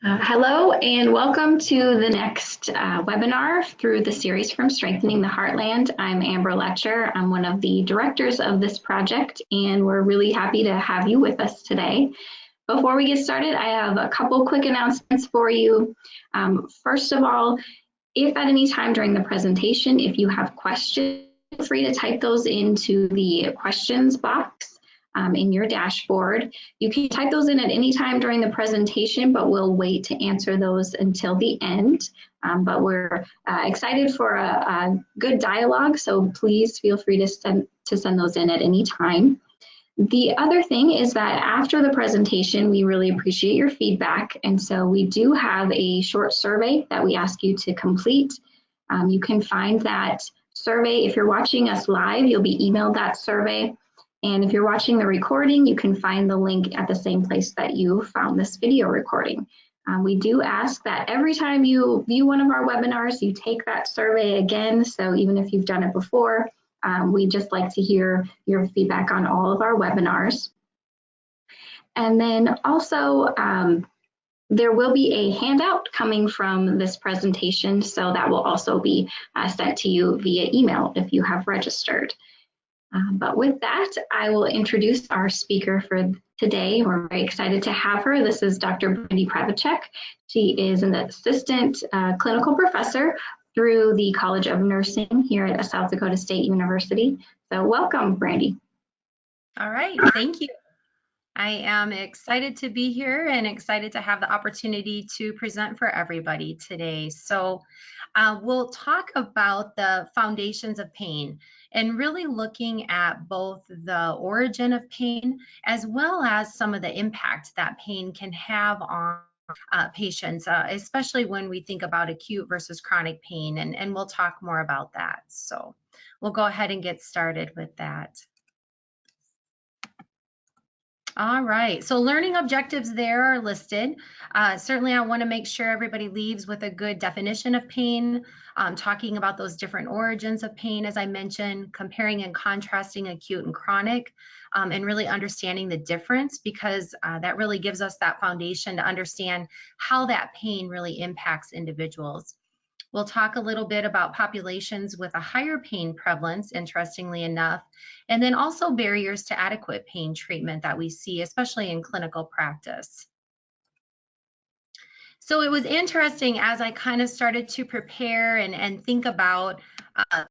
Hello and welcome to the next webinar through the series from Strengthening the Heartland. I'm Amber Letcher. I'm one of the directors of this project, and we're really happy to have you with us today. Before we get started, I have a couple quick announcements for you. First of all, if at any time during the presentation, if you have questions, feel free to type those into the questions box in your dashboard. You can type those in at any time during the presentation, but we'll wait to answer those until the end. But we're excited for a good dialogue, so please feel free to send those in at any time. The other thing is that after the presentation, we really appreciate your feedback, and so we do have a short survey that we ask you to complete. You can find that survey. If you're watching us live, you'll be emailed that survey. And if you're watching the recording, you can find the link at the same place that you found this video recording. We do ask that every time you view one of our webinars, you take that survey again. So even if you've done it before, we just like to hear your feedback on all of our webinars. And then also, there will be a handout coming from this presentation, so that will also be sent to you via email if you have registered. But with that, I will introduce our speaker for today. We're very excited to have her. This is Dr. Brandi Pravecek. She is an assistant clinical professor through the College of Nursing here at South Dakota State University. So welcome, Brandi. All right, thank you. I am excited to be here and excited to have the opportunity to present for everybody today. So we'll talk about the foundations of pain and really looking at both the origin of pain as well as some of the impact that pain can have on patients, especially when we think about acute versus chronic pain, and we'll talk more about that. So we'll go ahead and get started with that. All right, so learning objectives there are listed. Certainly I want to make sure everybody leaves with a good definition of pain, talking about those different origins of pain, as I mentioned, comparing and contrasting acute and chronic, and really understanding the difference, because that really gives us that foundation to understand how that pain really impacts individuals. We'll talk a little bit about populations with a higher pain prevalence, interestingly enough, and then also barriers to adequate pain treatment that we see, especially in clinical practice. So it was interesting as I kind of started to prepare and think about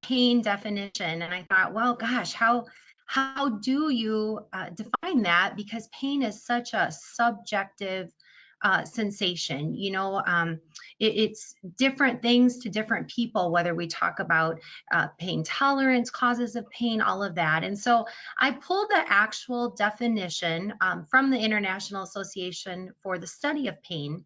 pain definition, and I thought, well, gosh, how do you define that? Because pain is such a subjective sensation. You know, it's different things to different people, whether we talk about pain tolerance, causes of pain, all of that. And so I pulled the actual definition from the International Association for the Study of Pain.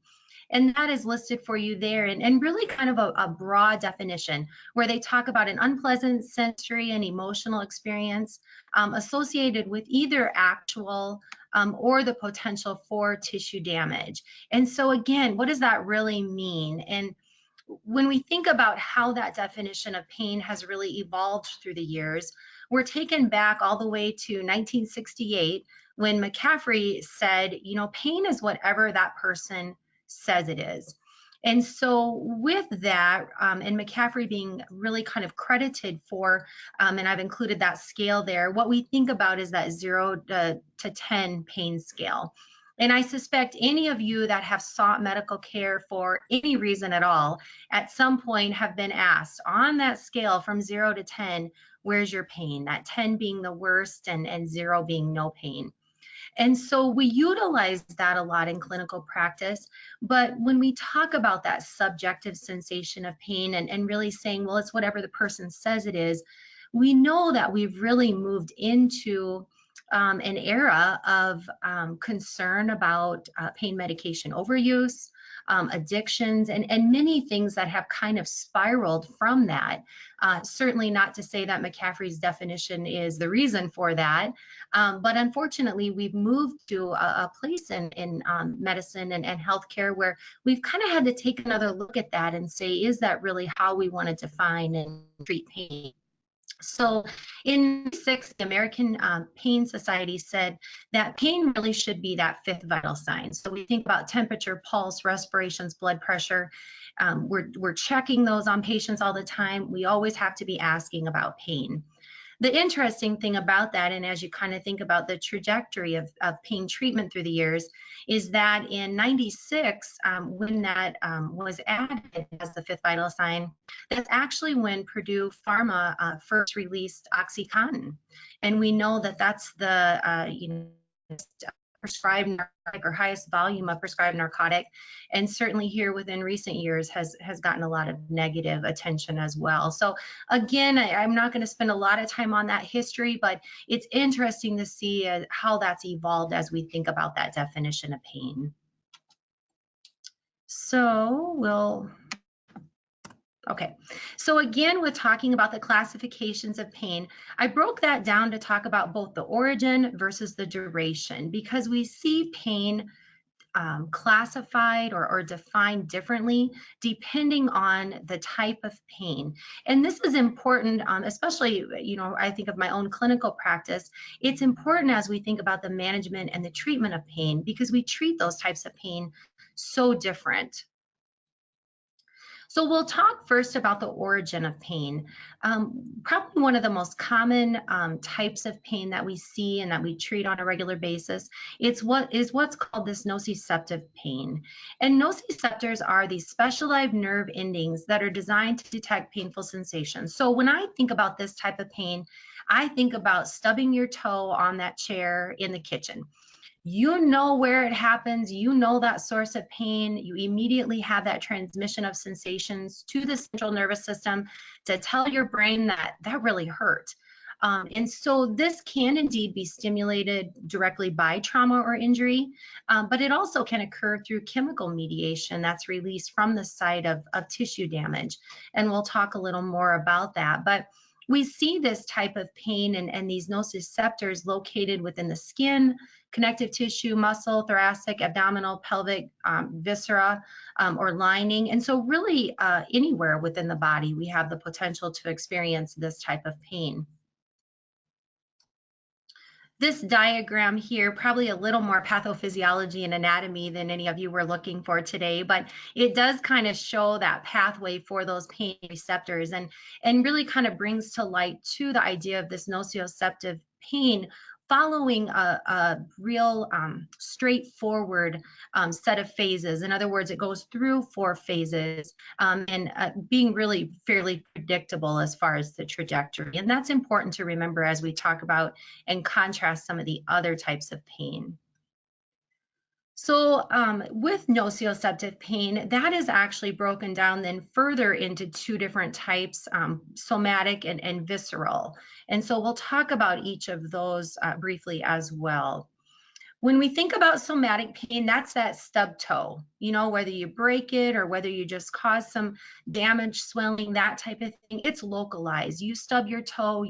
And that is listed for you there, and really kind of a broad definition where they talk about an unpleasant sensory and emotional experience associated with either actual or the potential for tissue damage. And so again, what does that really mean? And when we think about how that definition of pain has really evolved through the years, we're taken back all the way to 1968 when McCaffrey said, you know, pain is whatever that person says it is. And so with that, and McCaffrey being really kind of credited for, and I've included that scale there, what we think about is that 0 to 10 pain scale. And I suspect any of you that have sought medical care for any reason at all, at some point have been asked on that scale from 0 to 10, where's your pain? That 10 being the worst and 0 being no pain. And so we utilize that a lot in clinical practice. But when we talk about that subjective sensation of pain and really saying, well, it's whatever the person says it is, we know that we've really moved into an era of concern about pain medication overuse, addictions, and many things that have kind of spiraled from that. Certainly not to say that McCaffrey's definition is the reason for that, but unfortunately we've moved to a place in medicine and healthcare where we've kind of had to take another look at that and say, is that really how we want to define and treat pain? So in 1996, the American Pain Society said that pain really should be that fifth vital sign. So we think about temperature, pulse, respirations, blood pressure. We're checking those on patients all the time. We always have to be asking about pain. The interesting thing about that, and as you kind of think about the trajectory of pain treatment through the years, is that in 96, when that was added as the fifth vital sign, that's actually when Purdue Pharma first released OxyContin. And we know that that's the, prescribed narcotic or highest volume of prescribed narcotic, and certainly here within recent years has gotten a lot of negative attention as well. So again, I'm not going to spend a lot of time on that history, but it's interesting to see how that's evolved as we think about that definition of pain. So okay, so again, with talking about the classifications of pain, I broke that down to talk about both the origin versus the duration, because we see pain classified or defined differently depending on the type of pain. And this is important, especially, I think of my own clinical practice. It's important as we think about the management and the treatment of pain, because we treat those types of pain so different. So we'll talk first about the origin of pain. Probably one of the most common types of pain that we see and that we treat on a regular basis, it's what's called this nociceptive pain. And nociceptors are these specialized nerve endings that are designed to detect painful sensations. So when I think about this type of pain, I think about stubbing your toe on that chair in the kitchen. You know where it happens, you know that source of pain, you immediately have that transmission of sensations to the central nervous system to tell your brain that that really hurt. And so this can indeed be stimulated directly by trauma or injury, but it also can occur through chemical mediation that's released from the site of tissue damage. And we'll talk a little more about that. But we see this type of pain and these nociceptors located within the skin, connective tissue, muscle, thoracic, abdominal, pelvic, viscera, or lining. And so really anywhere within the body, we have the potential to experience this type of pain. This diagram here, probably a little more pathophysiology and anatomy than any of you were looking for today, but it does kind of show that pathway for those pain receptors and really kind of brings to light to the idea of this nociceptive pain following a real straightforward set of phases. In other words, it goes through 4 phases and being really fairly predictable as far as the trajectory. And that's important to remember as we talk about and contrast some of the other types of pain. So with nociceptive pain, that is actually broken down then further into 2 different types, somatic and visceral. And so we'll talk about each of those briefly as well. When we think about somatic pain, that's that stub toe, whether you break it or whether you just cause some damage, swelling, that type of thing, it's localized. You stub your toe,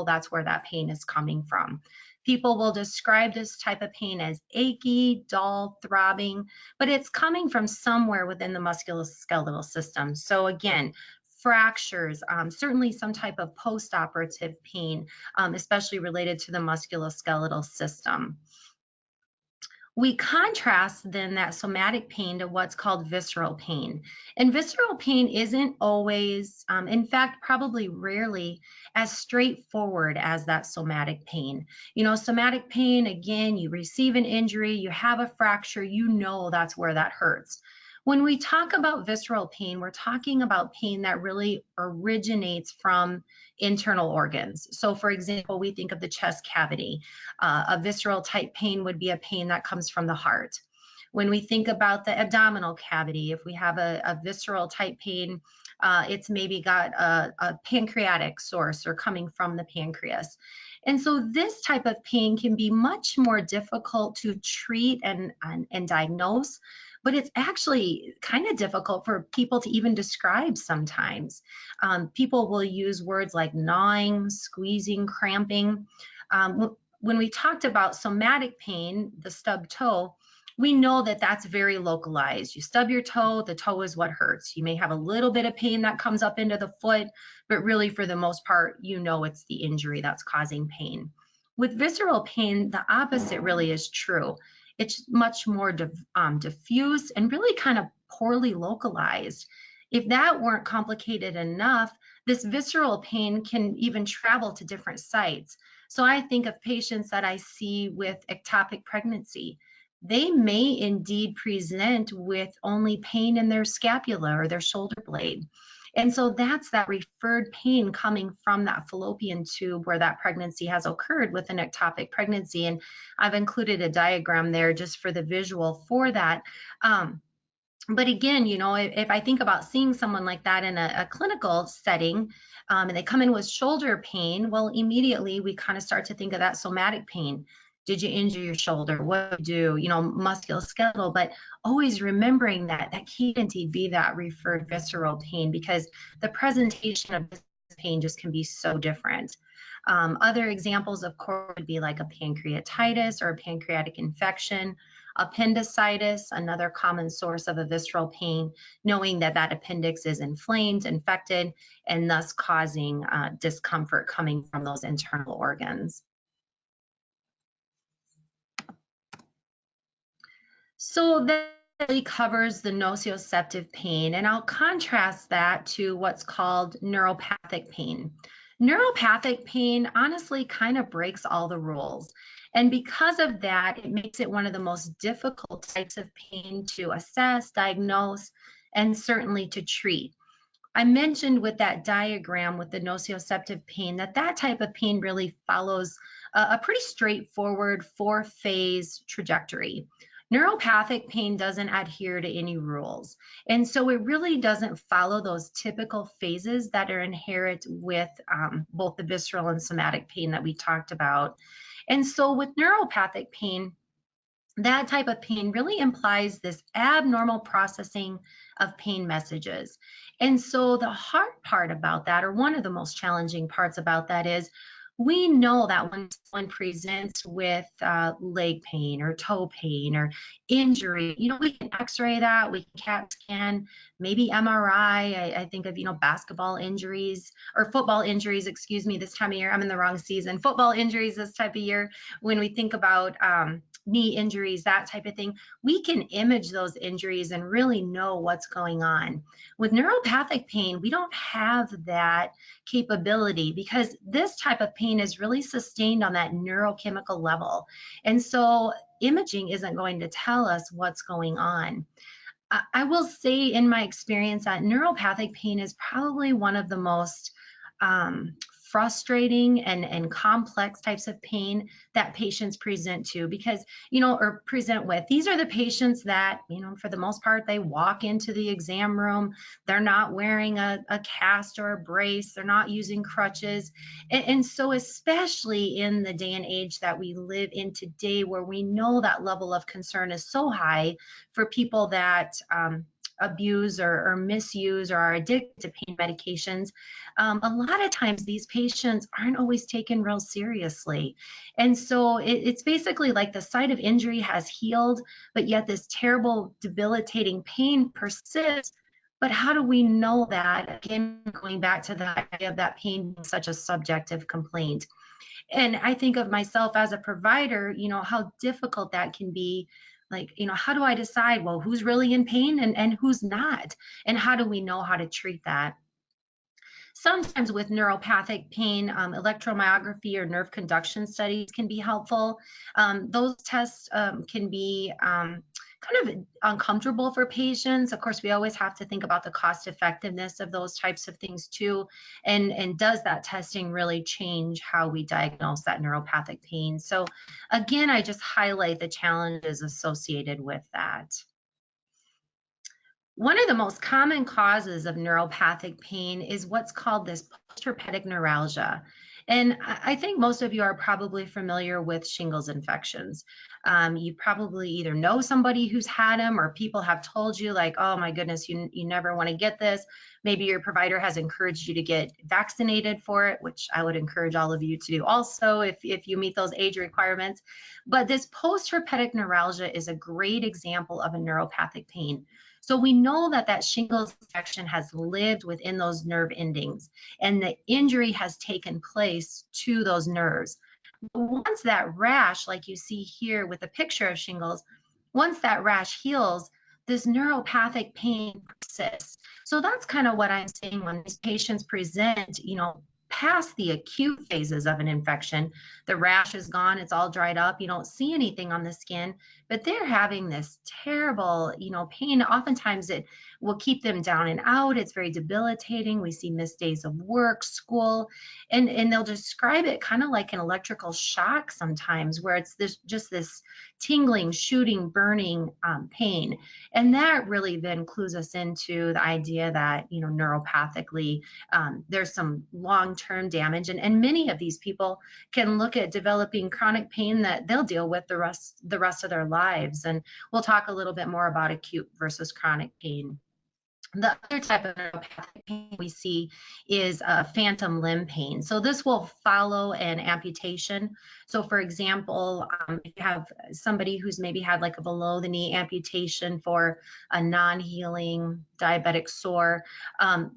that's where that pain is coming from. People will describe this type of pain as achy, dull, throbbing, but it's coming from somewhere within the musculoskeletal system. So again, fractures, certainly some type of post-operative pain, especially related to the musculoskeletal system. We contrast then that somatic pain to what's called visceral pain. And visceral pain isn't always, in fact, probably rarely as straightforward as that somatic pain. Somatic pain, again, you receive an injury, you have a fracture, that's where that hurts. When we talk about visceral pain, we're talking about pain that really originates from internal organs. So for example, we think of the chest cavity. A visceral type pain would be a pain that comes from the heart. When we think about the abdominal cavity, if we have a visceral type pain, it's maybe got a pancreatic source or coming from the pancreas. And so this type of pain can be much more difficult to treat and diagnose, but it's actually kind of difficult for people to even describe sometimes. People will use words like gnawing, squeezing, cramping. When we talked about somatic pain, the stub toe, we know that that's very localized. You stub your toe, the toe is what hurts. You may have a little bit of pain that comes up into the foot, but really for the most part, you know it's the injury that's causing pain. With visceral pain, the opposite really is true. It's much more diffuse and really kind of poorly localized. If that weren't complicated enough, this visceral pain can even travel to different sites. So I think of patients that I see with ectopic pregnancy. They may indeed present with only pain in their scapula or their shoulder blade. And so that's that referred pain coming from that fallopian tube where that pregnancy has occurred with an ectopic pregnancy. And I've included a diagram there just for the visual for that. But again, you know, if I think about seeing someone like that in a clinical setting, and they come in with shoulder pain, well, immediately we kind of start to think of that somatic pain. Did you injure your shoulder? What do you do? You know, musculoskeletal, but always remembering that can't be that referred visceral pain, because the presentation of this pain just can be so different. Other examples, of course, would be like a pancreatitis or a pancreatic infection. Appendicitis, another common source of a visceral pain, knowing that that appendix is inflamed, infected, and thus causing discomfort coming from those internal organs. So that really covers the nociceptive pain, and I'll contrast that to what's called neuropathic pain. Neuropathic pain honestly kind of breaks all the rules. And because of that, it makes it one of the most difficult types of pain to assess, diagnose, and certainly to treat. I mentioned with that diagram with the nociceptive pain that type of pain really follows a pretty straightforward 4-phase trajectory. Neuropathic pain doesn't adhere to any rules. And so it really doesn't follow those typical phases that are inherent with both the visceral and somatic pain that we talked about. And so with neuropathic pain, that type of pain really implies this abnormal processing of pain messages. And so the hard part about that, or one of the most challenging parts about that, is we know that when someone presents with leg pain or toe pain or injury, you know, we can x-ray that, we can CAT scan, maybe MRI. I think of, you know, basketball injuries or football injuries, excuse me, this time of year. I'm in the wrong season. Football injuries this type of year, when we think about knee injuries, that type of thing, we can image those injuries and really know what's going on. With neuropathic pain, we don't have that capability because this type of pain is really sustained on that neurochemical level. And so imaging isn't going to tell us what's going on. I will say in my experience that neuropathic pain is probably one of the most frustrating and complex types of pain that patients present to, because, you know, or present with. These are the patients that, you know, for the most part, they walk into the exam room, they're not wearing a cast or a brace, they're not using crutches. And so especially in the day and age that we live in today, where we know that level of concern is so high for people that abuse or misuse or are addicted to pain medications, a lot of times these patients aren't always taken real seriously. And so it's basically like the site of injury has healed, but yet this terrible, debilitating pain persists. But how do we know that? Again, going back to the idea of that pain being such a subjective complaint. And I think of myself as a provider, you know, how difficult that can be. Like, you know, how do I decide, well, who's really in pain and who's not? And how do we know how to treat that? Sometimes with neuropathic pain, electromyography or nerve conduction studies can be helpful. Those tests can be kind of uncomfortable for patients. Of course, we always have to think about the cost effectiveness of those types of things too. And does that testing really change how we diagnose that neuropathic pain? So again, I just highlight the challenges associated with that. One of the most common causes of neuropathic pain is what's called this postherpetic neuralgia. And I think most of you are probably familiar with shingles infections. You probably either know somebody who's had them, or people have told you like, oh my goodness, you never want to get this. Maybe your provider has encouraged you to get vaccinated for it, which I would encourage all of you to do also if you meet those age requirements. But this post-herpetic neuralgia is a great example of a neuropathic pain. So we know that that shingles infection has lived within those nerve endings, and the injury has taken place to those nerves. Once that rash, like you see here with a picture of shingles, once that rash heals, this neuropathic pain persists. So that's kind of what I'm saying when these patients present, past the acute phases of an infection. The rash is gone, it's all dried up, you don't see anything on the skin, but they're having this terrible, pain. Oftentimes it will keep them down and out. It's very debilitating. We see missed days of work, school, and they'll describe it kind of like an electrical shock sometimes, where it's this tingling, shooting, burning pain. And that really then clues us into the idea that, neuropathically, there's some long-term damage. And many of these people can look at developing chronic pain that they'll deal with the rest of their lives. And we'll talk a little bit more about acute versus chronic pain. The other type of neuropathic pain we see is phantom limb pain. So this will follow an amputation. So for example, if you have somebody who's maybe had like a below the knee amputation for a non-healing diabetic sore,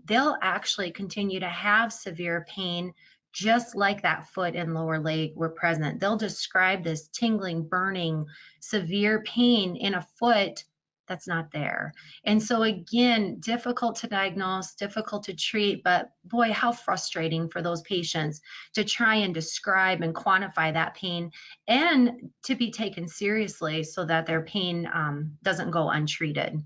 they'll actually continue to have severe pain just like that foot and lower leg were present. They'll describe this tingling, burning, severe pain in a foot that's not there. And so again, difficult to diagnose, difficult to treat, but boy, how frustrating for those patients to try and describe and quantify that pain and to be taken seriously so that their pain doesn't go untreated.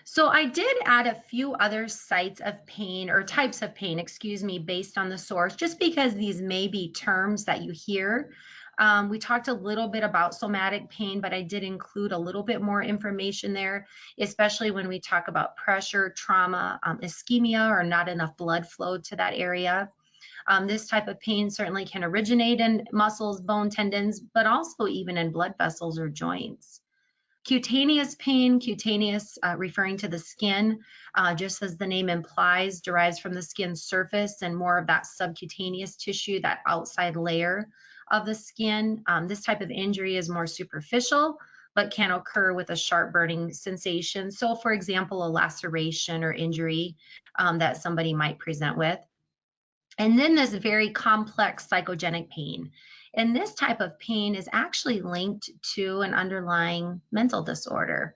So I did add a few other sites of pain, or types of pain, excuse me, based on the source, just because these may be terms that you hear. We talked a little bit about somatic pain, but I did include a little bit more information there, especially when we talk about pressure, trauma, ischemia, or not enough blood flow to that area. This type of pain certainly can originate in muscles, bone, tendons, but also even in blood vessels or joints. Cutaneous pain, cutaneous referring to the skin, just as the name implies, derives from the skin surface and more of that subcutaneous tissue, that outside layer of the skin. This type of injury is more superficial, but can occur with a sharp burning sensation. So for example, a laceration or injury that somebody might present with. And then this very complex psychogenic pain. And this type of pain is actually linked to an underlying mental disorder.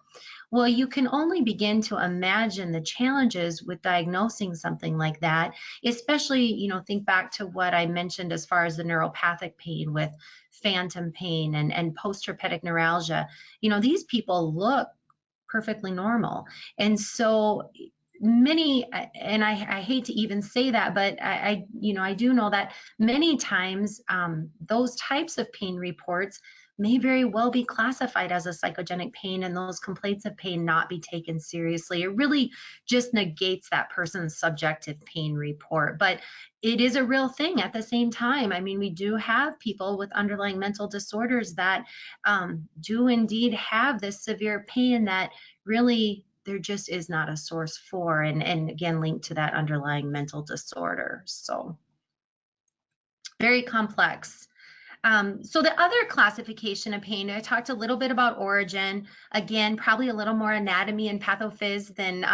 Well, you can only begin to imagine the challenges with diagnosing something like that, especially, think back to what I mentioned as far as the neuropathic pain with phantom pain and post-herpetic neuralgia. These people look perfectly normal. And so many, and I hate to even say that, but I do know that many times those types of pain reports may very well be classified as a psychogenic pain, and those complaints of pain not be taken seriously. It really just negates that person's subjective pain report. But it is a real thing at the same time. I mean, we do have people with underlying mental disorders that do indeed have this severe pain that really there just is not a source for, and again, linked to that underlying mental disorder. So very complex. So the other classification of pain, I talked a little bit about origin. Again, probably a little more anatomy and pathophys than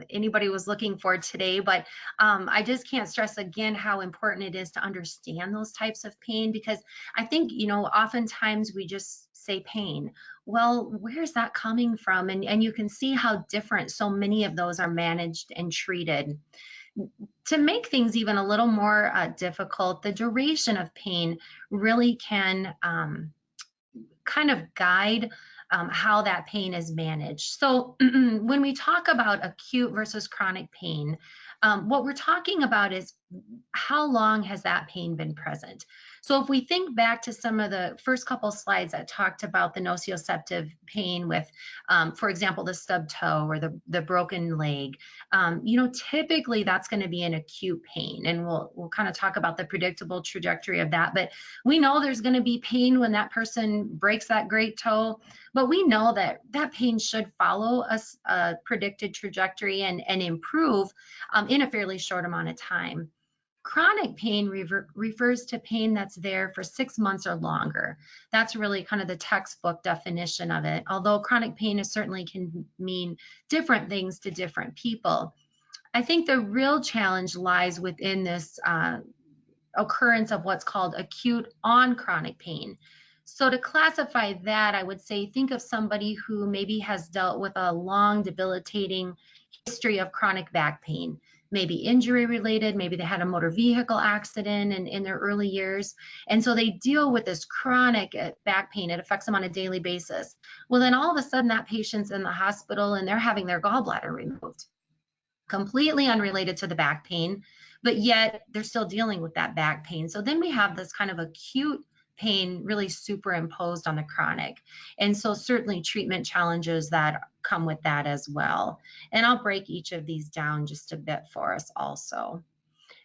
anybody was looking for today, but I just can't stress again how important it is to understand those types of pain, because I think, oftentimes we just say pain. Well, where's that coming from? And you can see how different so many of those are managed and treated. To make things even a little more difficult, the duration of pain really can kind of guide how that pain is managed. So when we talk about acute versus chronic pain, what we're talking about is how long has that pain been present? So if we think back to some of the first couple slides that talked about the nociceptive pain with, for example, the stub toe or the broken leg, typically that's going to be an acute pain, and we'll kind of talk about the predictable trajectory of that. But we know there's going to be pain when that person breaks that great toe, but we know that that pain should follow a predicted trajectory and improve in a fairly short amount of time. Chronic pain refers to pain that's there for 6 months or longer. That's really kind of the textbook definition of it, although chronic pain certainly can mean different things to different people. I think the real challenge lies within this occurrence of what's called acute on chronic pain. So to classify that, I would say think of somebody who maybe has dealt with a long debilitating history of chronic back pain, maybe injury related, maybe they had a motor vehicle accident in their early years. And so they deal with this chronic back pain. It affects them on a daily basis. Well, then all of a sudden that patient's in the hospital and they're having their gallbladder removed, completely unrelated to the back pain, but yet they're still dealing with that back pain. So then we have this kind of acute pain really superimposed on the chronic. And so certainly treatment challenges that come with that as well. And I'll break each of these down just a bit for us also.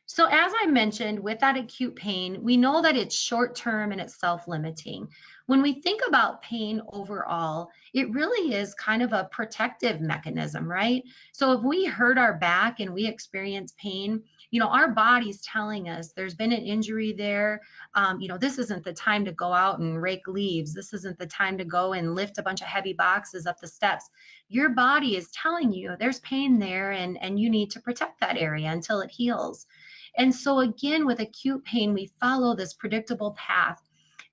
So as I mentioned, with that acute pain, we know that it's short-term and it's self-limiting. When we think about pain overall, it really is kind of a protective mechanism, right? So if we hurt our back and we experience pain, our body's telling us there's been an injury there. This isn't the time to go out and rake leaves. This isn't the time to go and lift a bunch of heavy boxes up the steps. Your body is telling you there's pain there and you need to protect that area until it heals. And so again, with acute pain, we follow this predictable path.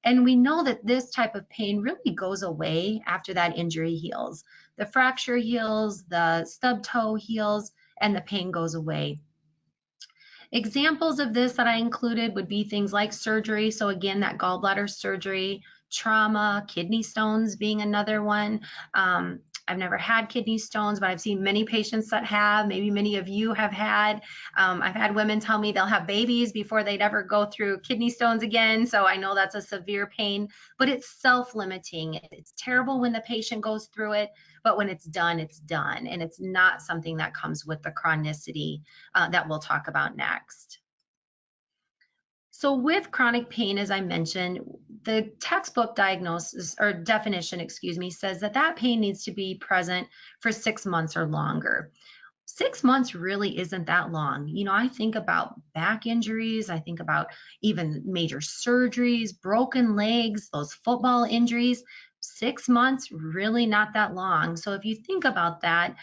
And we know that this type of pain really goes away after that injury heals. The fracture heals, the stub toe heals, and the pain goes away. Examples of this that I included would be things like surgery. So again, that gallbladder surgery, trauma, kidney stones being another one. I've never had kidney stones, but I've seen many patients that have. Maybe many of you have had. I've had women tell me they'll have babies before they'd ever go through kidney stones again. So I know that's a severe pain, but it's self-limiting. It's terrible when the patient goes through it, but when it's done, and it's not something that comes with the chronicity that we'll talk about next. So with chronic pain, as I mentioned, the textbook diagnosis or definition, says that pain needs to be present for 6 months or longer. 6 months really isn't that long. I think about back injuries. I think about even major surgeries, broken legs, those football injuries. 6 months, really not that long. So if you think about that,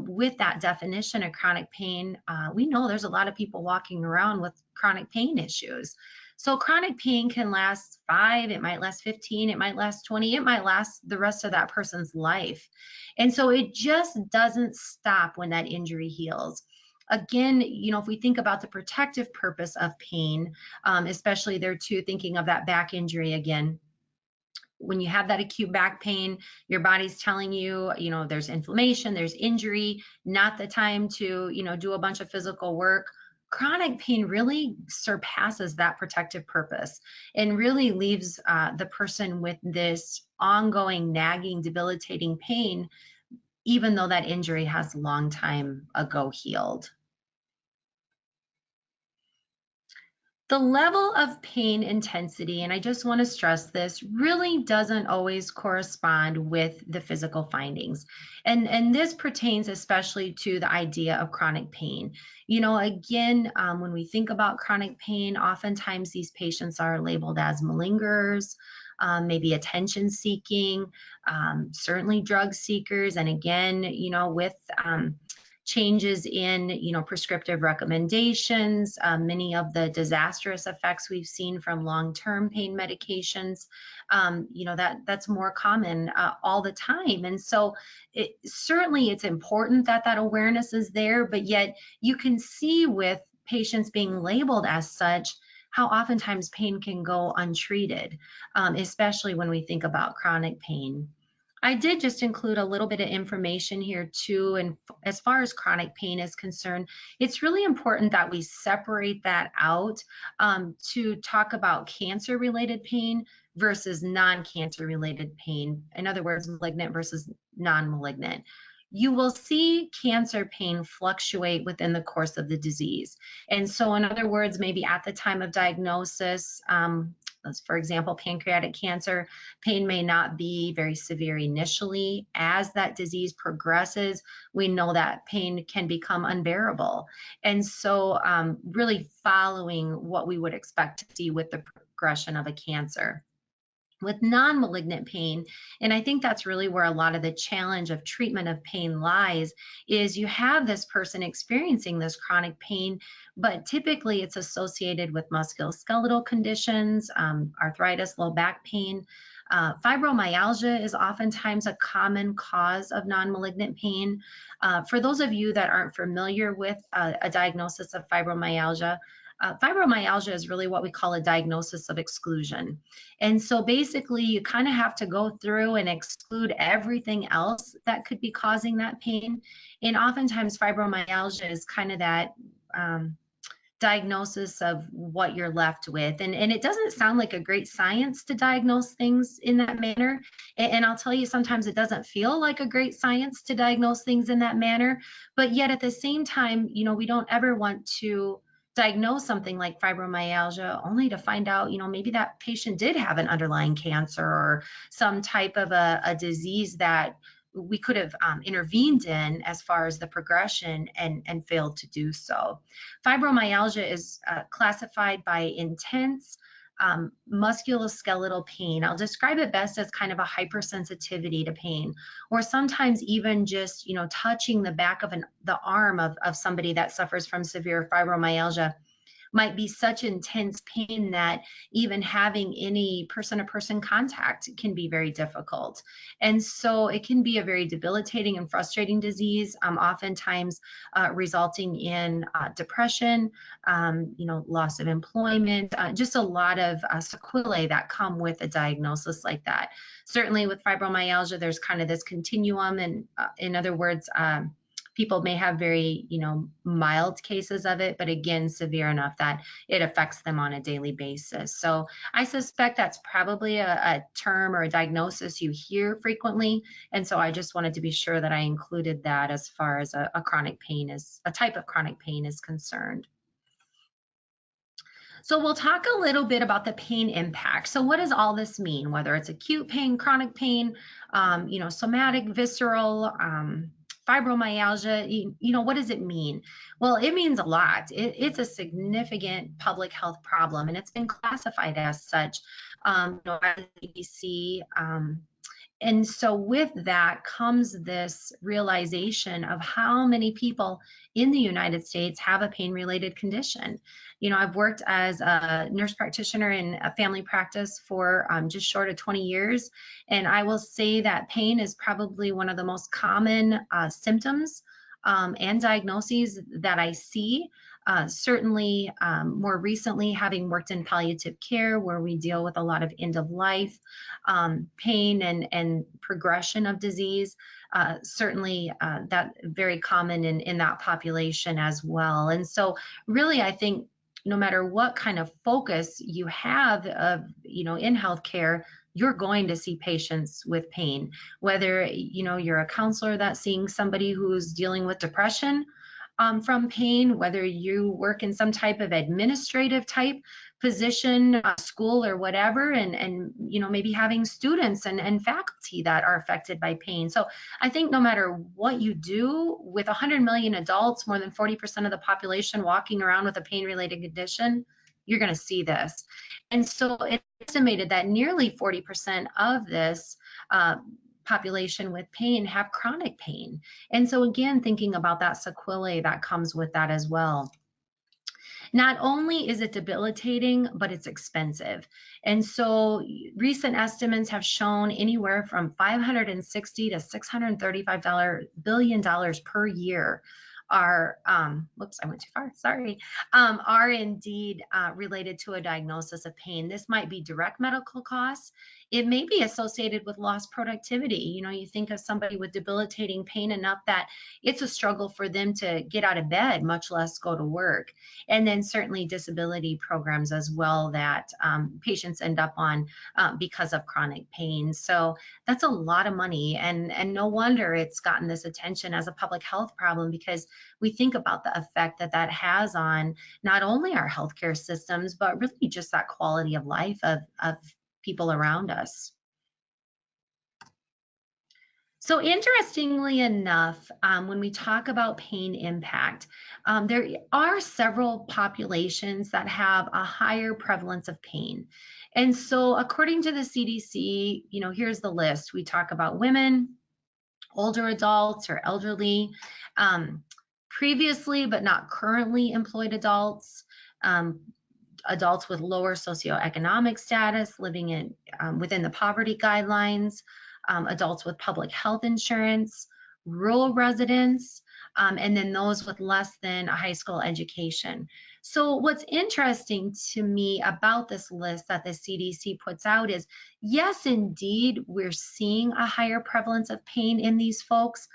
with that definition of chronic pain, we know there's a lot of people walking around with chronic pain issues. So chronic pain can last 5, it might last 15, it might last 20, it might last the rest of that person's life. And so it just doesn't stop when that injury heals. Again, if we think about the protective purpose of pain, especially there too, thinking of that back injury again, when you have that acute back pain, your body's telling you, there's inflammation, there's injury, not the time to, do a bunch of physical work. Chronic pain really surpasses that protective purpose and really leaves the person with this ongoing, nagging, debilitating pain, even though that injury has a long time ago healed. The level of pain intensity, and I just want to stress this, really doesn't always correspond with the physical findings. And this pertains especially to the idea of chronic pain. Again, when we think about chronic pain, oftentimes these patients are labeled as malingerers, maybe attention seeking, certainly drug seekers. And again, with changes in prescriptive recommendations, many of the disastrous effects we've seen from long-term pain medications, that's more common all the time. And so certainly it's important that awareness is there, but yet you can see with patients being labeled as such how oftentimes pain can go untreated, especially when we think about chronic pain. I did just include a little bit of information here too. And as far as chronic pain is concerned, it's really important that we separate that out to talk about cancer related pain versus non-cancer related pain. In other words, malignant versus non-malignant. You will see cancer pain fluctuate within the course of the disease. And so in other words, maybe at the time of diagnosis, for example, pancreatic cancer, pain may not be very severe initially. As that disease progresses, we know that pain can become unbearable. And so really following what we would expect to see with the progression of a cancer. With non-malignant pain, and I think that's really where a lot of the challenge of treatment of pain lies, is you have this person experiencing this chronic pain, but typically it's associated with musculoskeletal conditions, arthritis, low back pain. Fibromyalgia is oftentimes a common cause of non-malignant pain. For those of you that aren't familiar with a diagnosis of fibromyalgia, fibromyalgia is really what we call a diagnosis of exclusion. And so basically you kind of have to go through and exclude everything else that could be causing that pain. And oftentimes fibromyalgia is kind of that diagnosis of what you're left with. And it doesn't sound like a great science to diagnose things in that manner. And I'll tell you, sometimes it doesn't feel like a great science to diagnose things in that manner. But yet at the same time, you know, we don't ever want to diagnose something like fibromyalgia only to find out, you know, maybe that patient did have an underlying cancer or some type of a disease that we could have intervened in as far as the progression and failed to do so. Fibromyalgia is classified by intense musculoskeletal pain. I'll describe it best as kind of a hypersensitivity to pain, or sometimes even just, you know, touching the back of the arm of somebody that suffers from severe fibromyalgia might be such intense pain that even having any person-to-person contact can be very difficult. And so it can be a very debilitating and frustrating disease, oftentimes resulting in depression, you know, loss of employment, just a lot of sequelae that come with a diagnosis like that. Certainly with fibromyalgia, there's kind of this continuum, and in other words, people may have very, you know, mild cases of it, but again, severe enough that it affects them on a daily basis. So I suspect that's probably a term or a diagnosis you hear frequently. And so I just wanted to be sure that I included that as far as a chronic pain is, a type of chronic pain is concerned. So we'll talk a little bit about the pain impact. So what does all this mean? Whether it's acute pain, chronic pain, you know, somatic, visceral, fibromyalgia, you know, what does it mean? Well, it means a lot. It's a significant public health problem, and it's been classified as such, you know, by the CDC. And so with that comes this realization of how many people in the United States have a pain-related condition. You know, I've worked as a nurse practitioner in a family practice for just short of 20 years. And I will say that pain is probably one of the most common symptoms and diagnoses that I see. Certainly more recently, having worked in palliative care, where we deal with a lot of end of life pain and progression of disease, certainly that very common in that population as well. And so really, I think no matter what kind of focus you have of, you know, in healthcare, you're going to see patients with pain, whether, you know, you're a counselor that's seeing somebody who's dealing with depression from pain, whether you work in some type of administrative type position, school or whatever, and you know, maybe having students and faculty that are affected by pain. So I think no matter what you do, with 100 million adults, more than 40% of the population walking around with a pain-related condition, you're going to see this. And so it's estimated that nearly 40% of this population with pain have chronic pain. And so again, thinking about that sequelae that comes with that as well. Not only is it debilitating, but it's expensive. And so recent estimates have shown anywhere from $560 to $635 billion per year are, whoops, I went too far, sorry, are indeed related to a diagnosis of pain. This might be direct medical costs. It may be associated with lost productivity. You know, you think of somebody with debilitating pain enough that it's a struggle for them to get out of bed, much less go to work. And then certainly disability programs as well that patients end up on because of chronic pain. So that's a lot of money, and no wonder it's gotten this attention as a public health problem, because we think about the effect that that has on not only our healthcare systems, but really just that quality of life of people around us. So interestingly enough, when we talk about pain impact, there are several populations that have a higher prevalence of pain. And so according to the CDC, you know, here's the list. We talk about women, older adults or elderly, um, previously but not currently employed adults, adults with lower socioeconomic status living in within the poverty guidelines, adults with public health insurance, rural residents, and then those with less than a high school education. So what's interesting to me about this list that the CDC puts out is, yes, indeed, we're seeing a higher prevalence of pain in these folks,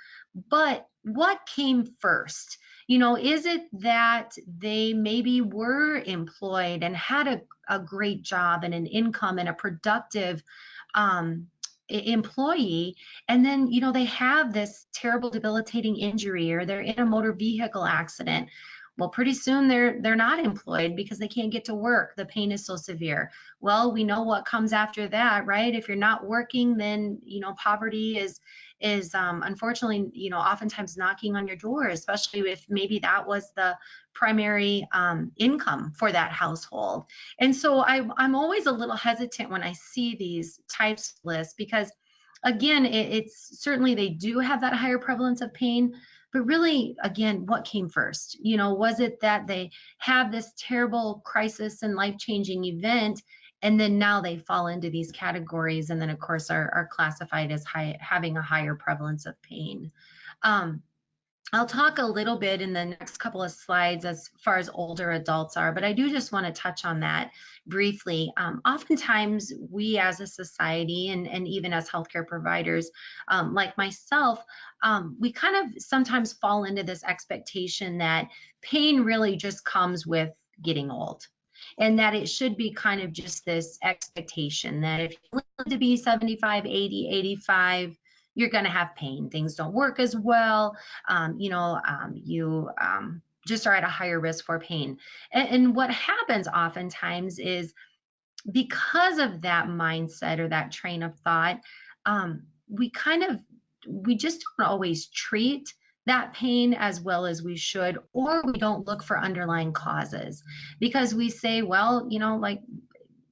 but what came first? You know, is it that they maybe were employed and had a great job and an income and a productive employee, and then, you know, they have this terrible debilitating injury or they're in a motor vehicle accident? Well, pretty soon they're not employed because they can't get to work. The pain is so severe. Well, we know what comes after that, right? If you're not working, then, you know, poverty is unfortunately, you know, oftentimes knocking on your door, especially if maybe that was the primary income for that household. And so I'm always a little hesitant when I see these types of lists, because again, it's certainly they do have that higher prevalence of pain, but really, again, what came first? You know, was it that they have this terrible crisis and life-changing event, and then now they fall into these categories, and then of course are classified as having a higher prevalence of pain? I'll talk a little bit in the next couple of slides as far as older adults are, but I do just want to touch on that briefly. Oftentimes, we as a society and even as healthcare providers, like myself, we kind of sometimes fall into this expectation that pain really just comes with getting old, and that it should be kind of just this expectation that if you live to be 75, 80, 85, you're going to have pain. Things don't work as well. You just are at a higher risk for pain. And what happens oftentimes is, because of that mindset or that train of thought, we just don't always treat that pain as well as we should, or we don't look for underlying causes, because we say, well, you know, like,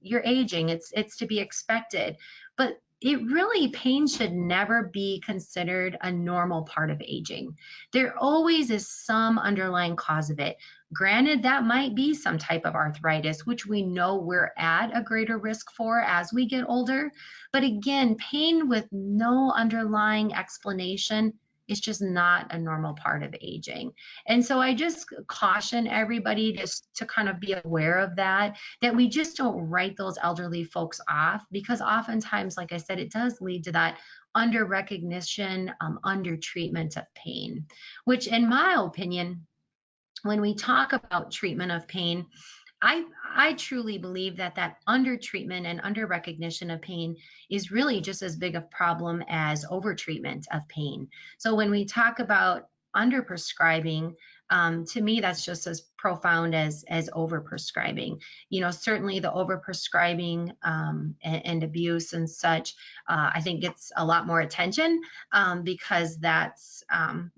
you're aging, it's to be expected. But it really, pain should never be considered a normal part of aging. There always is some underlying cause of it. Granted, that might be some type of arthritis, which we know we're at a greater risk for as we get older. But again, pain with no underlying explanation is just not a normal part of aging. And so I just caution everybody just to kind of be aware of that we just don't write those elderly folks off, because oftentimes, like I said, it does lead to that under recognition, under treatment of pain, which in my opinion, when we talk about treatment of pain, I truly believe that under treatment and under recognition of pain is really just as big a problem as over treatment of pain. So when we talk about under prescribing, to me, that's just as profound as over prescribing. You know, certainly the over prescribing and abuse and such, I think gets a lot more attention, because that's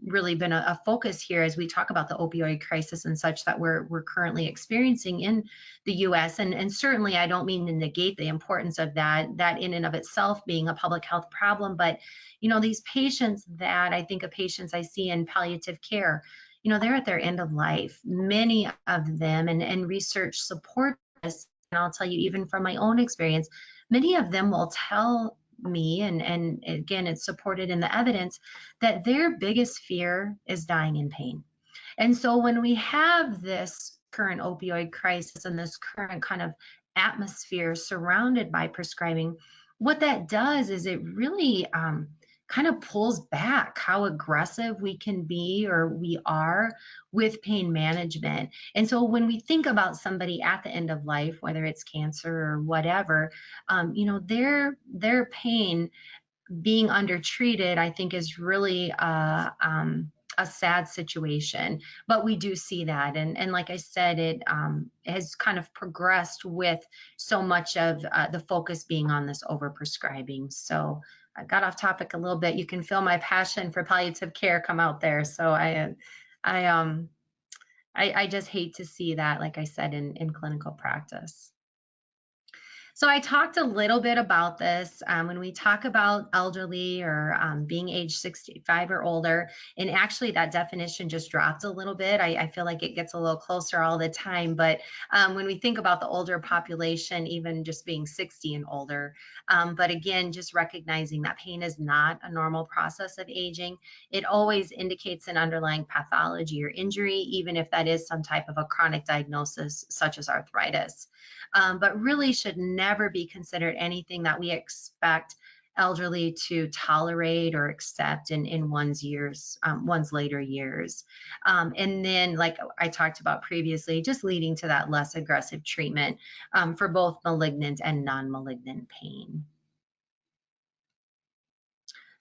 really been a focus here as we talk about the opioid crisis and such that we're currently experiencing in the US. And certainly I don't mean to negate the importance of that in and of itself being a public health problem, but you know, these patients that I think of, patients I see in palliative care, you know, they're at their end of life, many of them, and research support this. And I'll tell you, even from my own experience, many of them will tell me, and again, it's supported in the evidence, that their biggest fear is dying in pain. And so when we have this current opioid crisis and this current kind of atmosphere surrounded by prescribing, what that does is it really kind of pulls back how aggressive we can be or we are with pain management. And so when we think about somebody at the end of life, whether it's cancer or whatever, you know, their pain being undertreated, I think, is really a sad situation. But we do see that, and like I said, it has kind of progressed with so much of the focus being on this overprescribing. So I got off topic a little bit. You can feel my passion for palliative care come out there. So I just hate to see that, like I said, in clinical practice. So I talked a little bit about this when we talk about elderly or being age 65 or older, and actually that definition just dropped a little bit. I feel like it gets a little closer all the time, but when we think about the older population, even just being 60 and older, but again, just recognizing that pain is not a normal process of aging. It always indicates an underlying pathology or injury, even if that is some type of a chronic diagnosis such as arthritis. But really should never be considered anything that we expect elderly to tolerate or accept in one's years, one's later years. And then, like I talked about previously, just leading to that less aggressive treatment for both malignant and non-malignant pain.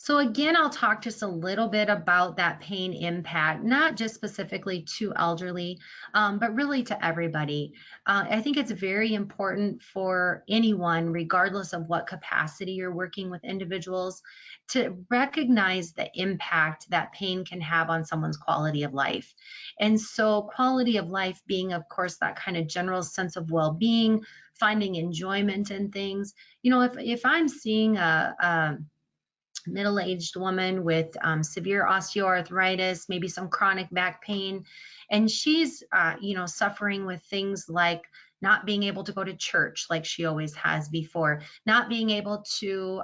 So again, I'll talk just a little bit about that pain impact, not just specifically to elderly, but really to everybody. I think it's very important for anyone, regardless of what capacity you're working with individuals, to recognize the impact that pain can have on someone's quality of life. And so quality of life being, of course, that kind of general sense of well-being, finding enjoyment in things. You know, if I'm seeing a middle-aged woman with severe osteoarthritis, maybe some chronic back pain, and she's you know, suffering with things like not being able to go to church like she always has before, not being able to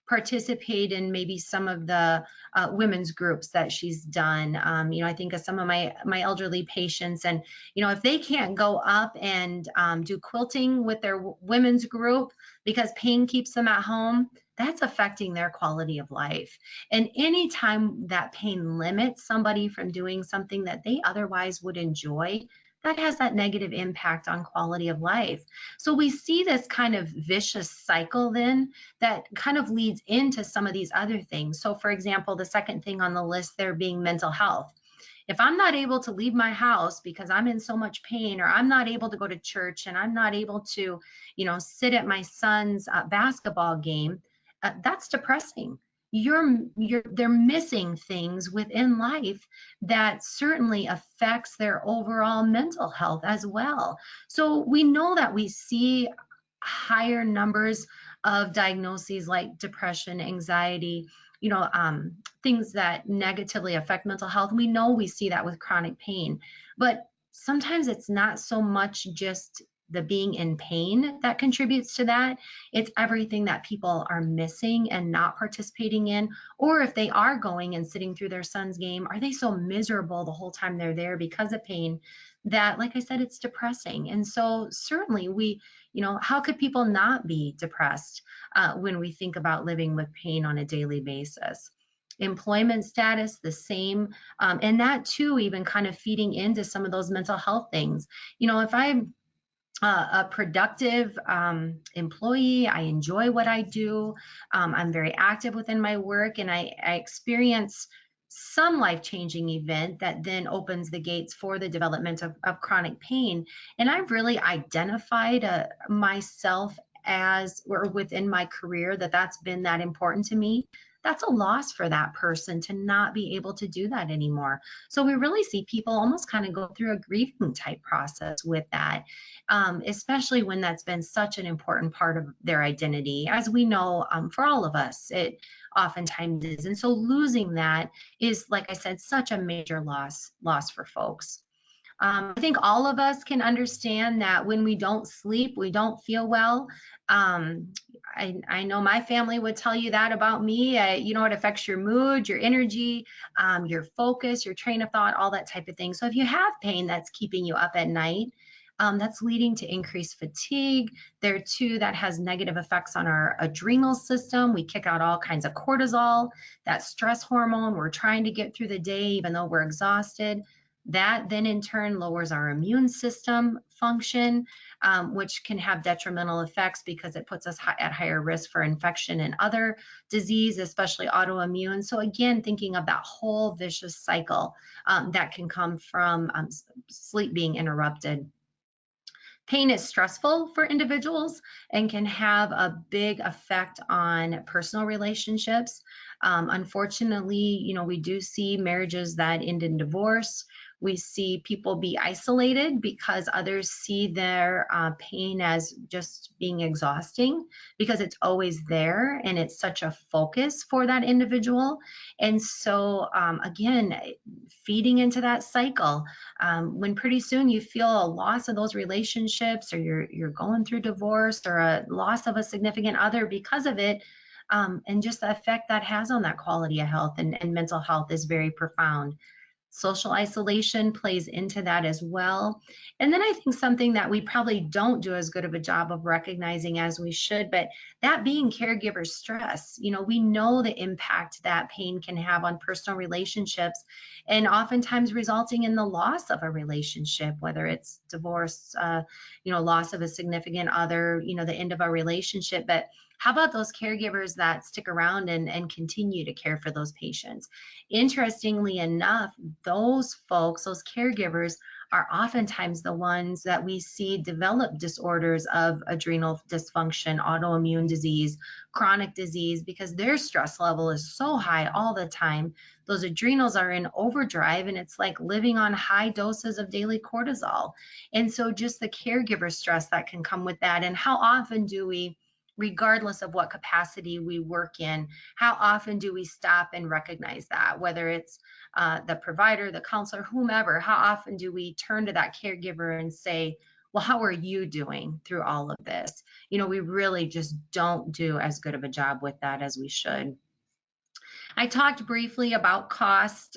participate in maybe some of the women's groups that she's done. You know, I think of some of my elderly patients, and you know, if they can't go up and do quilting with their women's group because pain keeps them at home, that's affecting their quality of life. And anytime that pain limits somebody from doing something that they otherwise would enjoy, that has that negative impact on quality of life. So we see this kind of vicious cycle then that kind of leads into some of these other things. So for example, the second thing on the list there being mental health. If I'm not able to leave my house because I'm in so much pain, or I'm not able to go to church, and I'm not able to, you know, sit at my son's basketball game, that's depressing. They're missing things within life that certainly affects their overall mental health as well. So we know that we see higher numbers of diagnoses like depression, anxiety, you know, things that negatively affect mental health. We know we see that with chronic pain, but sometimes it's not so much just the being in pain that contributes to that. It's everything that people are missing and not participating in. Or if they are going and sitting through their son's game, are they so miserable the whole time they're there because of pain that, like I said, it's depressing. And so certainly we, you know, how could people not be depressed when we think about living with pain on a daily basis? Employment status, the same. And that too, even kind of feeding into some of those mental health things. You know, if I'm a productive employee, I enjoy what I do, I'm very active within my work, and I experience some life-changing event that then opens the gates for the development of chronic pain. And I've really identified myself as, or within my career, that's been that important to me. That's a loss for that person to not be able to do that anymore. So we really see people almost kind of go through a grieving type process with that, especially when that's been such an important part of their identity. As we know, for all of us, it oftentimes is. And so losing that is, like I said, such a major loss for folks. I think all of us can understand that when we don't sleep, we don't feel well. I know my family would tell you that about me. You know, it affects your mood, your energy, your focus, your train of thought, all that type of thing. So if you have pain that's keeping you up at night, that's leading to increased fatigue. There too, that has negative effects on our adrenal system. We kick out all kinds of cortisol, that stress hormone. We're trying to get through the day even though we're exhausted. That then in turn lowers our immune system function, which can have detrimental effects because it puts us at higher risk for infection and other disease, especially autoimmune. So again, thinking of that whole vicious cycle that can come from sleep being interrupted. Pain is stressful for individuals and can have a big effect on personal relationships. Unfortunately, you know, we do see marriages that end in divorce. We see people be isolated because others see their pain as just being exhausting because it's always there and it's such a focus for that individual. And so, again, feeding into that cycle, when pretty soon you feel a loss of those relationships, or you're going through divorce or a loss of a significant other because of it, and just the effect that has on that quality of health and mental health is very profound. Social isolation plays into that as well. And then I think something that we probably don't do as good of a job of recognizing as we should, but that being caregiver stress. You know, we know the impact that pain can have on personal relationships, and oftentimes resulting in the loss of a relationship, whether it's divorce, you know, loss of a significant other, you know, the end of a relationship. But how about those caregivers that stick around and continue to care for those patients? Interestingly enough, those folks, those caregivers, are oftentimes the ones that we see develop disorders of adrenal dysfunction, autoimmune disease, chronic disease, because their stress level is so high all the time. Those adrenals are in overdrive, and it's like living on high doses of daily cortisol. And so just the caregiver stress that can come with that. And how often do we, regardless of what capacity we work in, how often do we stop and recognize that, whether it's the provider, the counselor, whomever, how often do we turn to that caregiver and say, well, how are you doing through all of this? You know, we really just don't do as good of a job with that as we should. I talked briefly about cost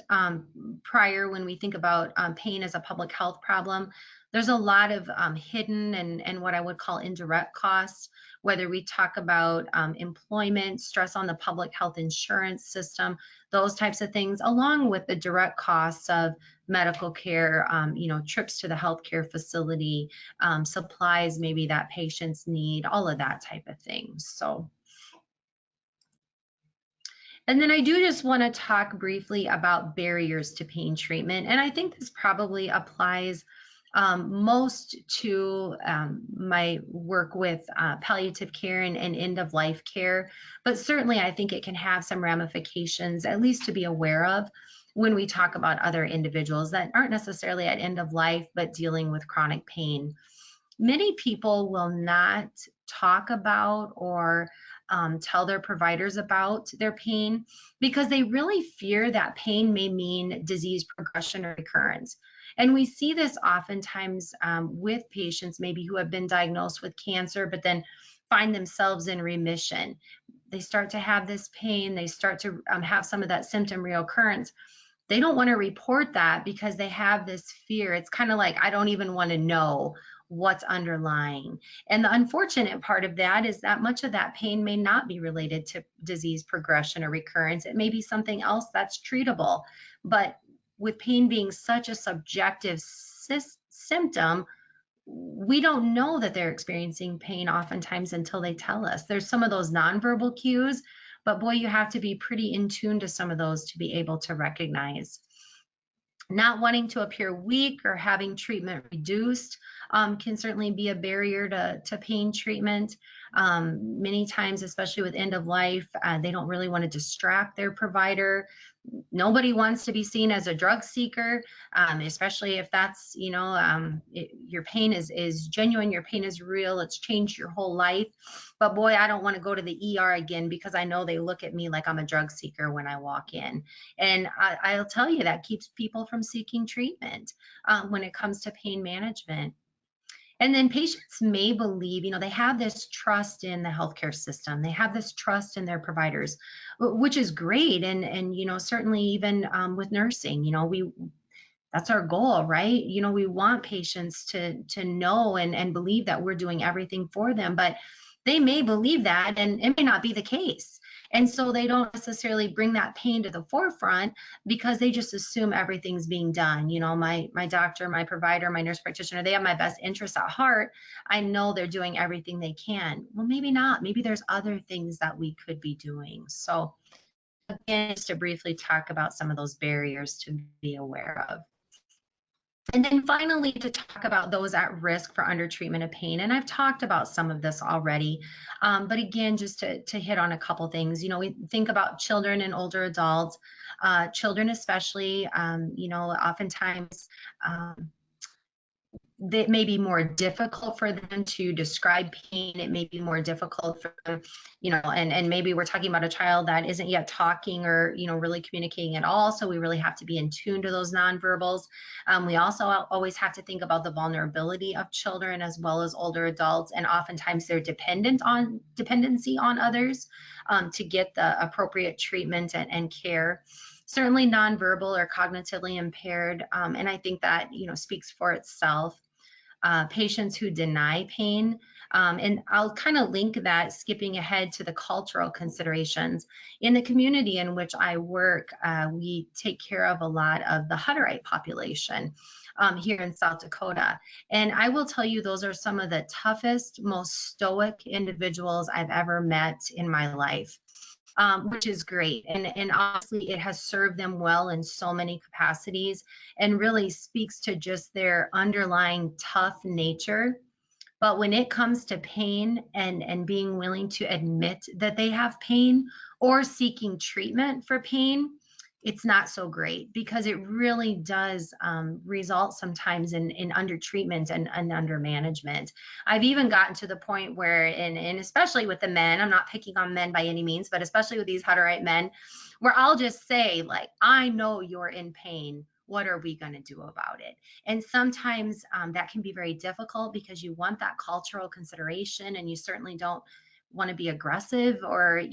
prior when we think about pain as a public health problem. There's a lot of hidden and what I would call indirect costs, whether we talk about employment, stress on the public health insurance system, those types of things, along with the direct costs of medical care, you know, trips to the healthcare facility, supplies maybe that patients need, all of that type of thing. So. And then I do just want to talk briefly about barriers to pain treatment. And I think this probably applies most to my work with palliative care and end-of-life care. But certainly I think it can have some ramifications, at least to be aware of, when we talk about other individuals that aren't necessarily at end of life, but dealing with chronic pain. Many people will not talk about or tell their providers about their pain because they really fear that pain may mean disease progression or recurrence. And we see this oftentimes with patients maybe who have been diagnosed with cancer, but then find themselves in remission. They start to have this pain, they start to have some of that symptom reoccurrence. They don't want to report that because they have this fear. It's kind of like, I don't even want to know what's underlying. And the unfortunate part of that is that much of that pain may not be related to disease progression or recurrence. It may be something else that's treatable. But with pain being such a subjective symptom, we don't know that they're experiencing pain oftentimes until they tell us. There's some of those nonverbal cues, but boy, you have to be pretty in tune to some of those to be able to recognize. Not wanting to appear weak or having treatment reduced. can certainly be a barrier to pain treatment. Many times, especially with end of life, they don't really want to distract their provider. Nobody wants to be seen as a drug seeker, especially if that's, your pain is genuine, your pain is real, it's changed your whole life. But boy, I don't want to go to the ER again because I know they look at me like I'm a drug seeker when I walk in. And I'll tell you, that keeps people from seeking treatment when it comes to pain management. And then patients may believe, they have this trust in the healthcare system. They have this trust in their providers, which is great. And certainly even with nursing, that's our goal, right? We want patients to know and believe that we're doing everything for them, but they may believe that and it may not be the case. And so they don't necessarily bring that pain to the forefront because they just assume everything's being done. My doctor, my provider, my nurse practitioner, they have my best interests at heart. I know they're doing everything they can. Well, maybe not. Maybe there's other things that we could be doing. So again, just to briefly talk about some of those barriers to be aware of. And then finally, to talk about those at risk for undertreatment of pain. And I've talked about some of this already, but again, just to hit on a couple things, we think about children and older adults, children especially, oftentimes it may be more difficult for them to describe pain. It may be more difficult for them, and maybe we're talking about a child that isn't yet talking or, really communicating at all. So we really have to be in tune to those nonverbals. We also always have to think about the vulnerability of children as well as older adults. And oftentimes they're dependency on others to get the appropriate treatment and care. Certainly nonverbal or cognitively impaired. And I think that, speaks for itself. Patients who deny pain. And I'll kind of link that, skipping ahead to the cultural considerations. In the community in which I work, we take care of a lot of the Hutterite population here in South Dakota. And I will tell you, those are some of the toughest, most stoic individuals I've ever met in my life. Which is great. And honestly, it has served them well in so many capacities and really speaks to just their underlying tough nature. But when it comes to pain and being willing to admit that they have pain or seeking treatment for pain, it's not so great because it really does result sometimes in under treatment and under management. I've even gotten to the point where, and especially with the men, I'm not picking on men by any means, but especially with these Hutterite men, where I'll just say, like, I know you're in pain. What are we going to do about it? And sometimes that can be very difficult because you want that cultural consideration and you certainly don't want to be aggressive or,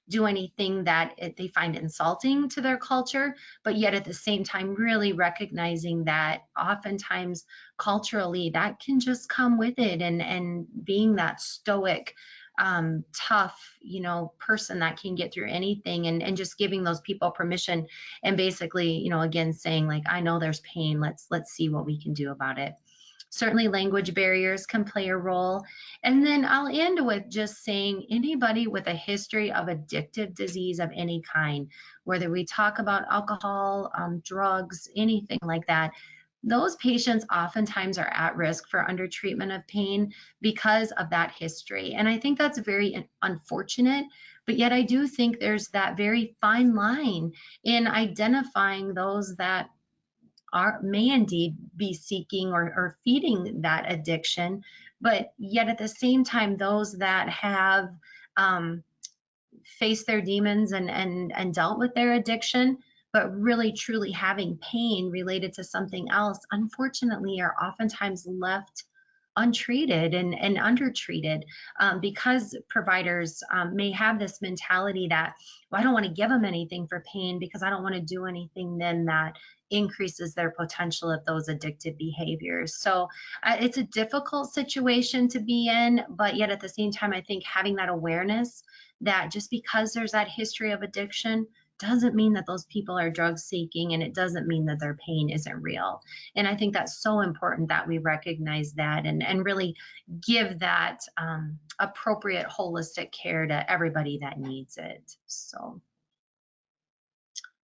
do anything that they find insulting to their culture, but yet at the same time, really recognizing that oftentimes culturally that can just come with it and being that stoic, tough, person that can get through anything and just giving those people permission and basically, again, saying like, I know there's pain. Let's see what we can do about it. Certainly language barriers can play a role. And then I'll end with just saying anybody with a history of addictive disease of any kind, whether we talk about alcohol, drugs, anything like that, those patients oftentimes are at risk for undertreatment of pain because of that history. And I think that's very unfortunate, but yet I do think there's that very fine line in identifying those that may indeed be seeking or feeding that addiction, but yet at the same time, those that have faced their demons and dealt with their addiction, but really truly having pain related to something else, unfortunately, are oftentimes left untreated and undertreated because providers may have this mentality that, well, I don't want to give them anything for pain because I don't want to do anything then that increases their potential of those addictive behaviors. So it's a difficult situation to be in, but yet at the same time, I think having that awareness that just because there's that history of addiction doesn't mean that those people are drug seeking, and it doesn't mean that their pain isn't real. And I think that's so important that we recognize that and really give that appropriate holistic care to everybody that needs it. So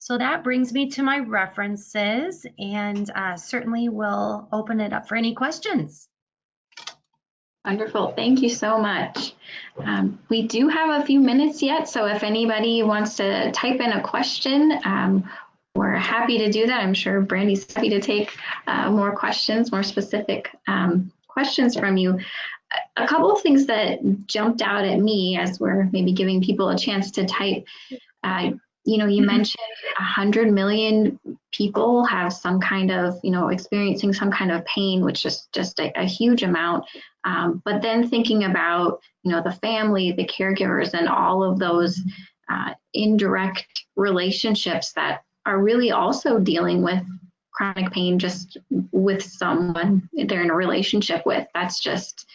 So that brings me to my references, and certainly will open it up for any questions. Wonderful. Thank you so much. We do have a few minutes yet, so if anybody wants to type in a question, we're happy to do that. I'm sure Brandi's happy to take more questions, more specific questions from you. A couple of things that jumped out at me as we're maybe giving people a chance to type. You mentioned 100 million people have some kind of, experiencing some kind of pain, which is just a huge amount. But then thinking about, the family, the caregivers, and all of those indirect relationships that are really also dealing with chronic pain just with someone they're in a relationship with. That's just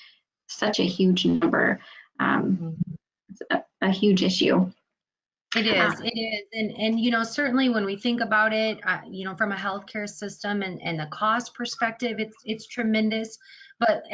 such a huge number. It's a huge issue. It is, and certainly when we think about it, from a healthcare system and the cost perspective, it's tremendous. But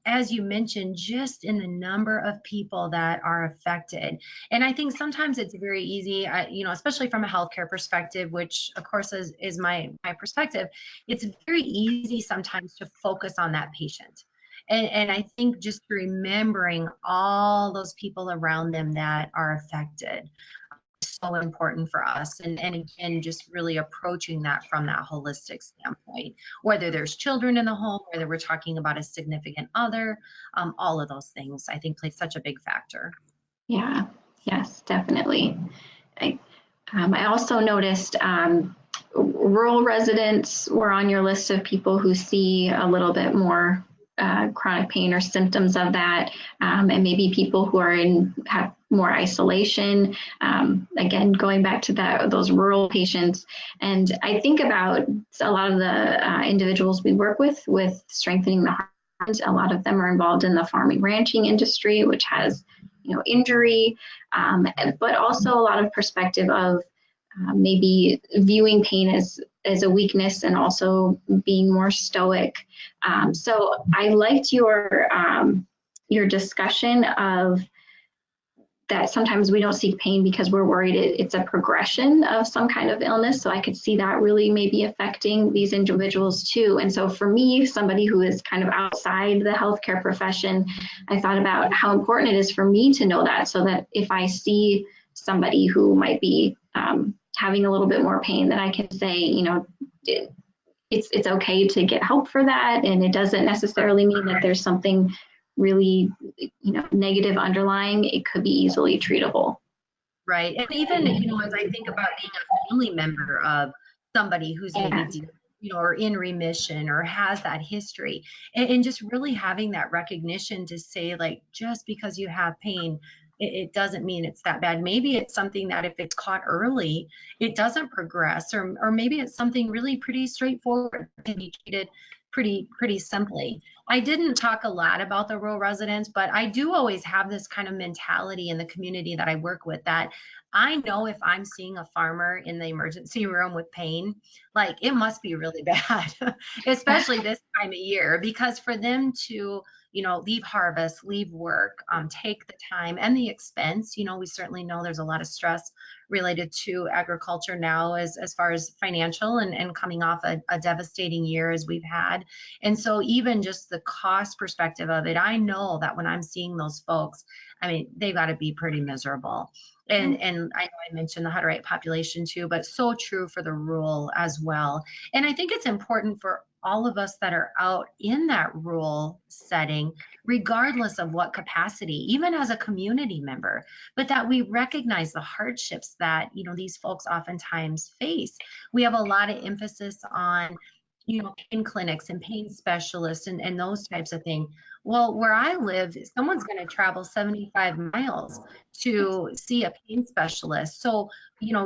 as you mentioned, just in the number of people that are affected, and I think sometimes it's very easy, especially from a healthcare perspective, which of course is my perspective. It's very easy sometimes to focus on that patient. And I think just remembering all those people around them that are affected is so important for us. And again, just really approaching that from that holistic standpoint, whether there's children in the home, whether we're talking about a significant other, all of those things I think play such a big factor. Yeah, yes, definitely. I also noticed rural residents were on your list of people who see a little bit more chronic pain or symptoms of that, and maybe people who have more isolation. Again, going back to those rural patients, and I think about a lot of the individuals we work with strengthening the heart. A lot of them are involved in the farming ranching industry, which has injury, but also a lot of perspective of maybe viewing pain as a weakness and also being more stoic. So I liked your discussion of that sometimes we don't seek pain because we're worried it's a progression of some kind of illness. So I could see that really maybe affecting these individuals too. And so for me, somebody who is kind of outside the healthcare profession, I thought about how important it is for me to know that, so that if I see somebody who might be having a little bit more pain, then I can say, it's okay to get help for that. And it doesn't necessarily mean that there's something really, negative underlying. It could be easily treatable. Right. And even, as I think about being a family member of somebody who's maybe, or in remission or has that history, and just really having that recognition to say, like, just because you have pain, it doesn't mean it's that bad. Maybe it's something that if it's caught early, it doesn't progress, or maybe it's something really pretty straightforward, can be treated pretty simply. I didn't talk a lot about the rural residents, but I do always have this kind of mentality in the community that I work with, that I know if I'm seeing a farmer in the emergency room with pain, like, it must be really bad, especially this time of year, because for them to, leave harvest, leave work, take the time and the expense, we certainly know there's a lot of stress related to agriculture now, as far as financial and coming off a devastating year as we've had. And so even just the cost perspective of it, I know that when I'm seeing those folks, I mean, they've got to be pretty miserable. And I know I mentioned the Hutterite population too, but so true for the rural as well. And I think it's important for all of us that are out in that rural setting, regardless of what capacity, even as a community member, but that we recognize the hardships that, these folks oftentimes face. We have a lot of emphasis on, pain clinics and pain specialists and those types of things. Well, where I live, someone's going to travel 75 miles to see a pain specialist. So,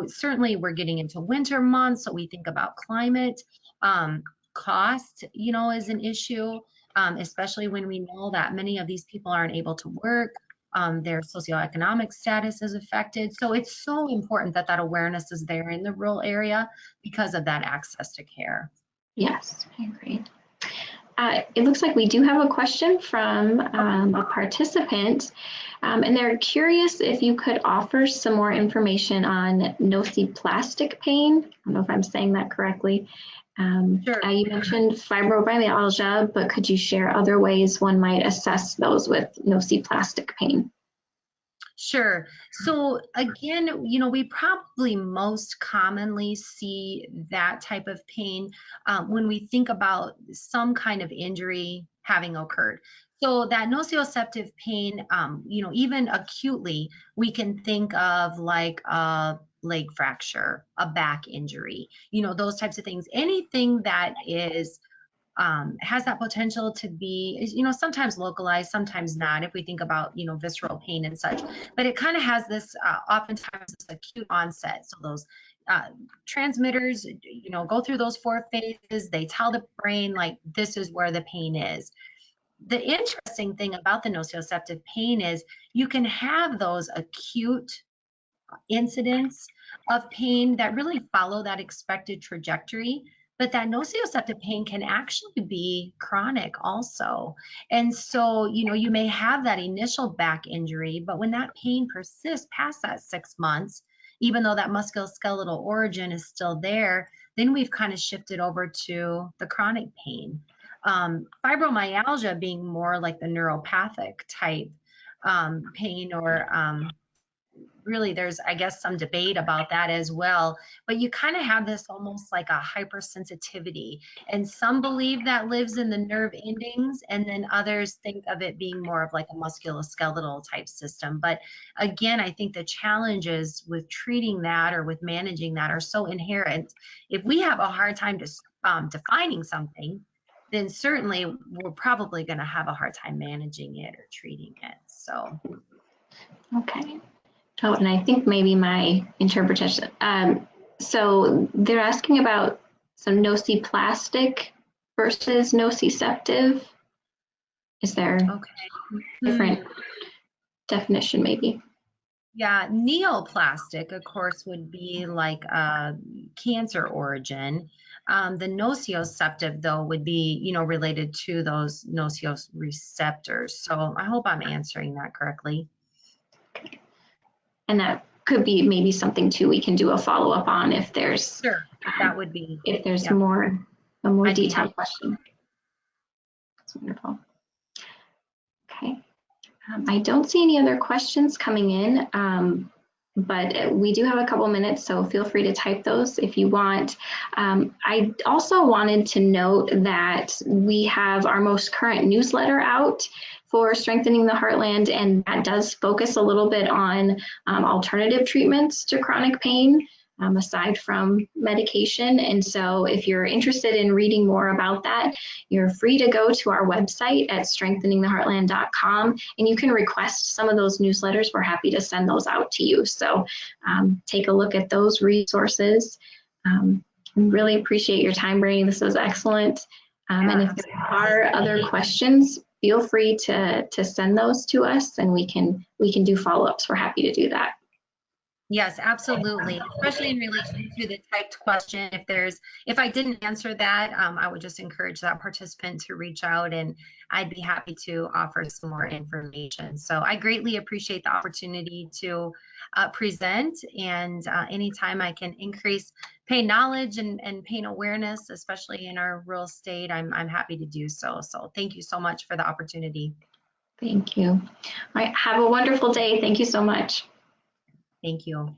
certainly we're getting into winter months, so we think about climate. Cost, is an issue, especially when we know that many of these people aren't able to work. Their socioeconomic status is affected. So it's so important that awareness is there in the rural area because of that access to care. Yes, I agree. It looks like we do have a question from a participant, and they're curious if you could offer some more information on nociplastic pain. I don't know if I'm saying that correctly. Sure. You mentioned fibromyalgia, but could you share other ways one might assess those with nociplastic pain? Sure. So again, we probably most commonly see that type of pain when we think about some kind of injury having occurred. So that nociceptive pain, even acutely, we can think of like a leg fracture, a back injury, those types of things. Anything that is has that potential to be, sometimes localized, sometimes not, if we think about, visceral pain and such. But it kind of has this, oftentimes, this acute onset. So those transmitters, go through those 4 phases. They tell the brain, like, this is where the pain is. The interesting thing about the nociceptive pain is you can have those acute incidents of pain that really follow that expected trajectory. But that nociceptive pain can actually be chronic also. And so, you may have that initial back injury, but when that pain persists past that 6 months, even though that musculoskeletal origin is still there, then we've kind of shifted over to the chronic pain. Fibromyalgia being more like the neuropathic type pain, or really there's, I guess, some debate about that as well. But you kind of have this almost like a hypersensitivity, and some believe that lives in the nerve endings, and then others think of it being more of like a musculoskeletal type system. But again, I think the challenges with treating that or with managing that are so inherent. If we have a hard time defining something, then certainly we're probably going to have a hard time managing it or treating it. So Okay. Oh, and I think maybe my interpretation. So they're asking about some nociplastic versus nociceptive. Is there different definition maybe? Yeah, neoplastic, of course, would be like a cancer origin. The nociceptive, though, would be, related to those nociceptors. So I hope I'm answering that correctly. And that could be maybe something too we can do a follow-up on if there's That would be, if there's yep. a more detailed question. That's wonderful. Okay. I don't see any other questions coming in, but we do have a couple minutes, so feel free to type those if you want. I also wanted to note that we have our most current newsletter out for Strengthening the Heartland, and that does focus a little bit on alternative treatments to chronic pain, aside from medication. And so if you're interested in reading more about that, you're free to go to our website at strengtheningtheheartland.com, and you can request some of those newsletters. We're happy to send those out to you. So take a look at those resources. Really appreciate your time, Brandi. This was excellent. And if there are other questions, feel free to send those to us, and we can do follow-ups. We're happy to do that. Yes, absolutely. Especially in relation to the typed question. If I didn't answer that, I would just encourage that participant to reach out, and I'd be happy to offer some more information. So I greatly appreciate the opportunity to present, and anytime I can increase pain knowledge and pain awareness, especially in our rural state, I'm happy to do so. So thank you so much for the opportunity. Thank you. All right, have a wonderful day. Thank you so much. Thank you.